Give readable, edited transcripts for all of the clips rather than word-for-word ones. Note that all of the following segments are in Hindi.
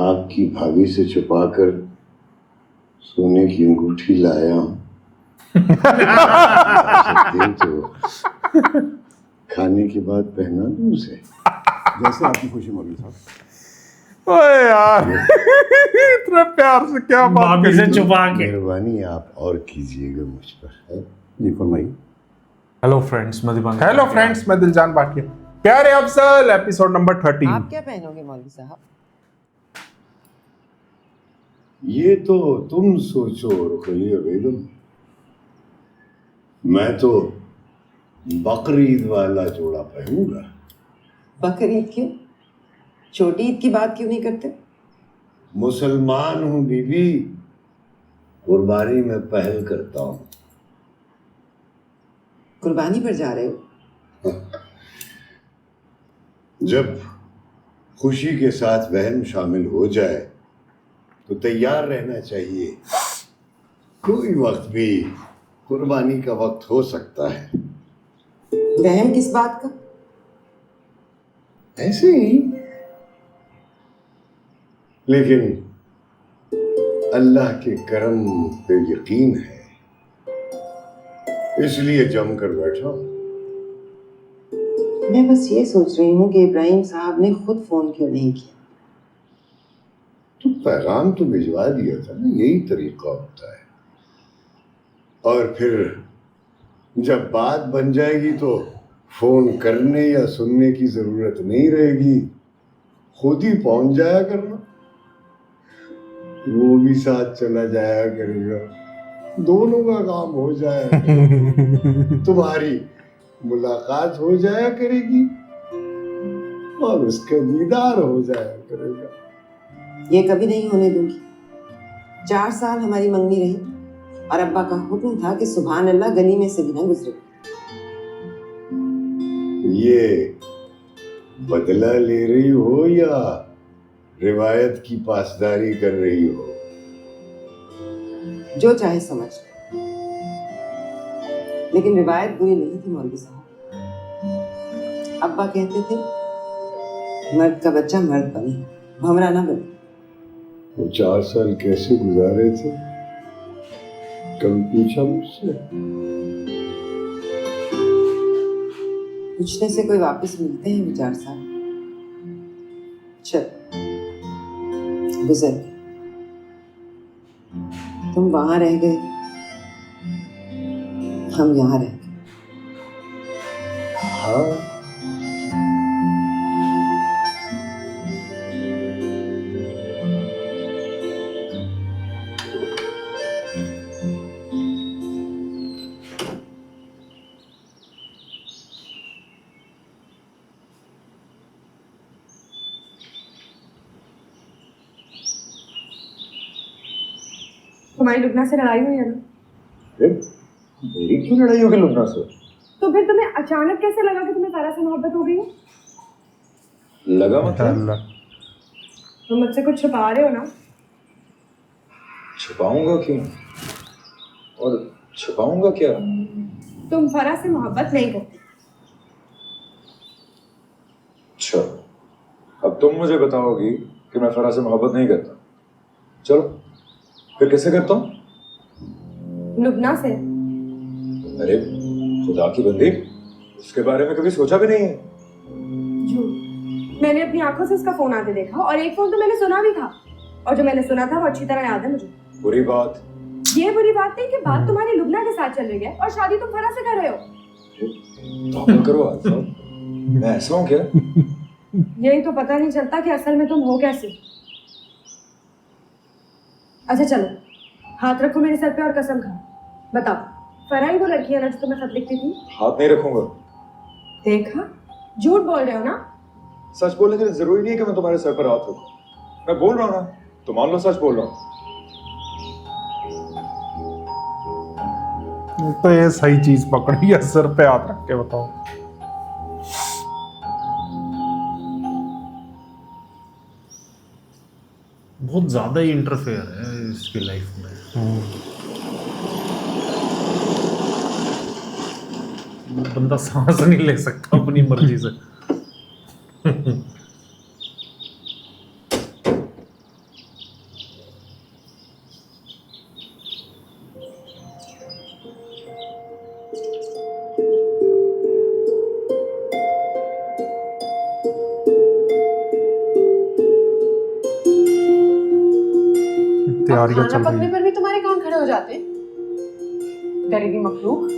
आपकी भाभी से छुपाकर सोने की अंगूठी लाया हूं। तो खाने के बाद पहना दूं उसे। जैसे आपकी खुशी मौलवी साहब। ओए यार इतना प्यार से क्या बात भाभी से छुपा के। मेहरबानी आप और कीजिएगा मुझ पर। जी फरमाइए। हेलो फ्रेंड्स, मैं दिलजान भाटिया। प्यारे अफजल एपिसोड नंबर 13। आप क्या पहनोगे मौलवी साहब? ये तो तुम सोचो रुकैया बेगम। मैं तो बकरीद वाला जोड़ा पहनूंगा। बकरीद क्यों? छोटी ईद की बात क्यों नहीं करते? मुसलमान हूं बीबी, कुर्बानी में पहल करता हूं। कुर्बानी पर जा रहे हो? जब खुशी के साथ वहम शामिल हो जाए तो तैयार रहना चाहिए। कोई वक्त भी कुर्बानी का वक्त हो सकता है। वहम किस बात का? ऐसे ही। लेकिन अल्लाह के करम पे यकीन है, इसलिए जमकर बैठा हूं। मैं बस ये सोच रही हूँ कि इब्राहिम साहब ने खुद फोन क्यों नहीं किया। तो पैगाम तो भिजवा दिया था ना, यही तरीका होता है। और फिर जब बात बन जाएगी तो फोन करने या सुनने की जरूरत नहीं रहेगी, खुद ही पहुंच जाया करना। वो भी साथ चला जाया करेगा, दोनों का काम हो जाएगा। तुम्हारी मुलाकात हो जाया करेगी और उसका दीदार हो जाया करेगा। ये कभी नहीं होने दूंगी। 4 साल हमारी मंगनी रही और अब्बा का हुक्म था कि सुभान अल्लाह गली में से भी न गुजरे। ये बदला ले रही हो या रिवायत की पासदारी कर रही हो? जो चाहे समझ लो। लेकिन रिवायत बुरी नहीं थी मौलवी साहब। अब्बा कहते थे मर्द का बच्चा मर्द बने, भमरा ना बने। वो 4 साल कैसे गुजारे थे, कभी पूछा मुझसे? पूछने से कोई वापस मिलते हैं वो 4 साल? चल गुजर गए। तुम वहां रह गए, हम यहाँ रह गए। हाँ, तुम्हारी लुबना से लड़ाई हुई है ना? मेरी क्यों लड़ाई होगी लुबना से? तो फिर तुम्हें अचानक कैसे लगा कि तुम्हें तारा से मोहब्बत हो गई है? लगा मतलब? अल्लाह। तुम मुझसे कुछ छुपा रहे हो ना? छुपाऊंगा क्यों? और छुपाऊंगा क्या? तुम फरा से मोहब्बत नहीं करते। अच्छा, अब तुम मुझे बताओगी कि मैं फरा से मोहब्बत नहीं करता। चलो फिर किससे करता हूँ? लुबना से। अरे खुदा की बंदी, उसके बारे में कभी सोचा भी नहीं है। झूठ। मैंने अपनी आंखों से उसका फोन आते देखा और एक फोन तो मैंने सुना भी था, और जो मैंने सुना था वो अच्छी तरह याद है मुझे। बुरी बात? ये बुरी बात नहीं कि बात तुम्हारी लुबना के साथ चल रही है और शादी तुम फरा से कर रहे हो। तो करो आल्फा, मैं ऐसा हूँ क्या? यही तो पता नहीं चलता कि असल में तुम हो कैसे। अच्छा चलो, हाथ रखो मेरे सर पे और कसम खाओ। बताओ, फरा ही वो लड़की है ना जो तुम्हें खत लिखती थी? हाथ नहीं रखूंगा। देखा, झूठ बोल रहे हो ना? सच बोलने के लिए जरूरी नहीं है कि मैं तुम्हारे सर पर हाथ रखूं। मैं बोल रहा हूँ ना, तो मान लो सच बोल रहा हूँ। तो ये सही चीज पकड़ी है, सर पे हाथ रख के बताओ। बहुत ज्यादा ही इंटरफेयर है इसकी लाइफ में। बंदा सांस नहीं ले सकता अपनी मर्जी से। तैयारियां चल खाना रही पकने है। पर भी तुम्हारे कान खड़े हो जाते हैं। गरीबी मखलूक।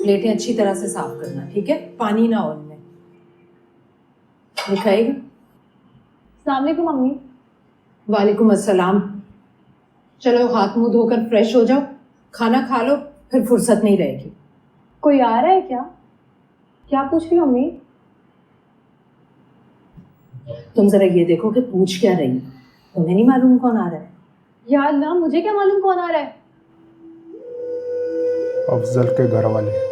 प्लेटें अच्छी तरह से साफ करना, ठीक है? पानी ना हो उनमें। दिखाएगा? अस्सलाम वालेकुम मम्मी। वालेकुम अस्सलाम। चलो हाथ मुंह धोकर फ्रेश हो जाओ, खाना खा लो, फिर फुर्सत नहीं रहेगी। कोई आ रहा है क्या? क्या पूछ रही हो मम्मी? तुम जरा ये देखो कि पूछ क्या रही, तुम्हें नहीं मालूम कौन आ रहा है? या अल्लाह, मुझे क्या मालूम कौन आ रहा है? अफजल के घर वाले।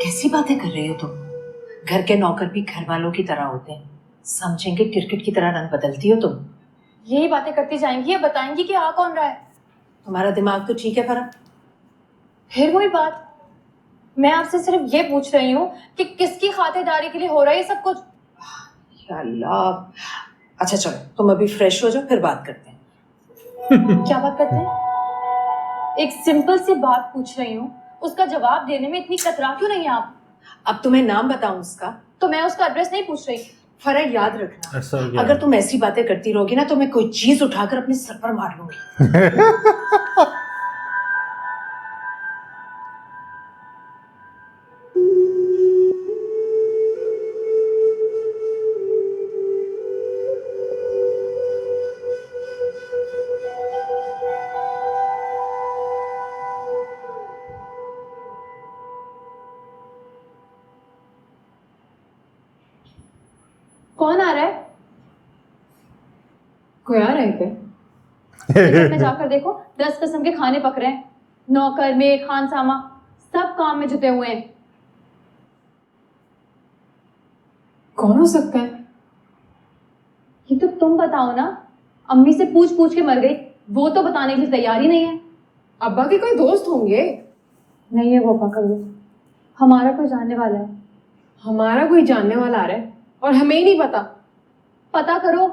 कैसी बातें कर रही हो तुम? घर के नौकर भी घर वालों की तरह होते हैं, समझेंगे क्रिकेट की तरह रंग बदलती हो तुम। यही बातें करती जाएंगी या बताएंगी कि आ कौन रहा है? तुम्हारा दिमाग तो ठीक है फरह? फिर वही बात, मैं आपसे सिर्फ ये पूछ रही हूँ कि किसकी खातिरदारी के लिए हो रहा है ये सब कुछ? या अल्लाह। अच्छा चलो तुम अभी फ्रेश हो जाओ, फिर बात करते हैं। क्या बात करते हैं? एक सिंपल सी बात पूछ रही हूँ, उसका जवाब देने में इतनी कतरा क्यों नहीं है आप? अब तुम्हें नाम बताऊं उसका? तो मैं उसका एड्रेस नहीं पूछ रही। फरह याद रखना, ऐसा क्या अगर है? तुम ऐसी बातें करती रहोगी ना तो मैं कोई चीज उठाकर अपने सर पर मार लूंगी। कौन आ रहा है? कोई आ रहा है क्या? किचन में जाकर देखो, 10 किस्म के खाने पक रहे हैं। नौकर, मेड, खानसामा सब काम में जुटे हुए हैं। कौन हो सकता है? ये तो तुम बताओ ना। अम्मी से पूछ पूछ के मर गई, वो तो बताने के लिए तैयार ही नहीं है। अब्बा के कोई दोस्त होंगे। नहीं है वो पकड़ लो, हमारा कोई जानने वाला है। हमारा कोई जानने वाला आ रहा है और हमें ही नहीं पता। पता करो,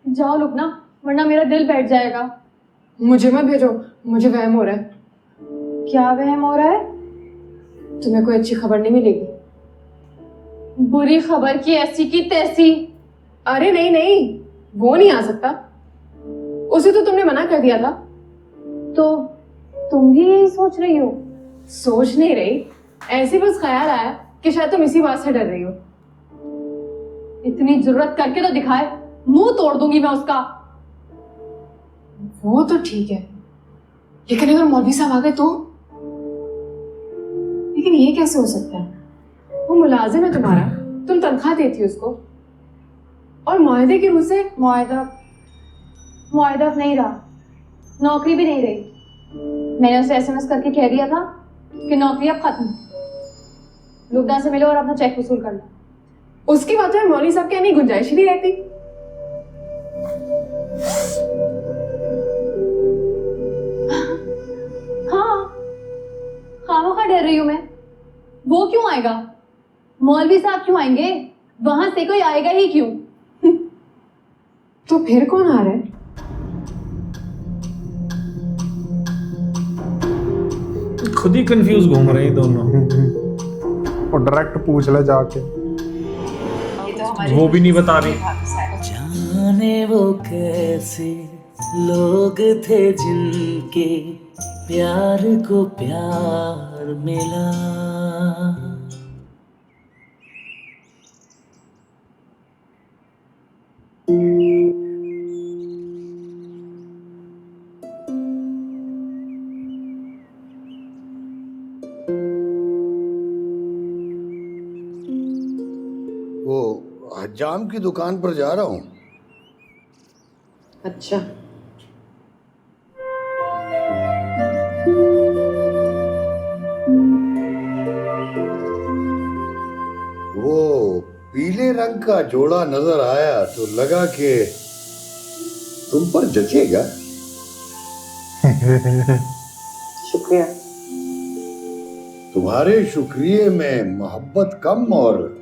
जाओ लुकना, वरना मेरा दिल बैठ जाएगा। मुझे मत भेजो, मुझे वहम हो रहा है। क्या वहम हो रहा है? तुम्हें कोई अच्छी खबर नहीं मिलेगी। बुरी खबर की ऐसी की तैसी। अरे नहीं नहीं, वो नहीं आ सकता। उसे तो तुमने मना कर दिया था। तो तुम भी यही सोच रही हो? सोच नहीं रही, ऐसे बस ख्याल आया कि शायद तुम इसी बात से डर रही हो। इतनी जरूरत करके तो दिखाए, मुंह तोड़ दूंगी मैं उसका। वो तो ठीक है, लेकिन अगर मौलवी साहब आ गए तो? लेकिन ये कैसे हो सकता है? वो मुलाजिम है तुम्हारा, तुम तनख्वाह देती हो उसको, और मुआहदे की रूह से। मुआहदा नहीं रहा, नौकरी भी नहीं रही। मैंने उसे एसएमएस करके कह दिया था कि नौकरी अब खत्म, लुबना से मिलो और अपना चेक वसूल कर लो। उसकी बातों में मौलवी साहब की आने की गुंजाइश ही नहीं रहती। हाँ, खामखा डर रही हूं मैं। वो क्यों आएगा? मौलवी साहब क्यों आएंगे? वहां से कोई आएगा ही क्यों? तो फिर कौन आ रहा है? खुद ही कंफ्यूज घूम रहे हैं दोनों। और डायरेक्ट पूछ ले जाके। वो भी नहीं बता रही। जाने वो कैसे लोग थे जिनके प्यार को प्यार मिला। वो हज्जाम की दुकान पर जा रहा हूँ। अच्छा, वो पीले रंग का जोड़ा नजर आया तो लगा कि तुम पर जचेगा। शुक्रिया। तुम्हारे शुक्रिया में मोहब्बत कम और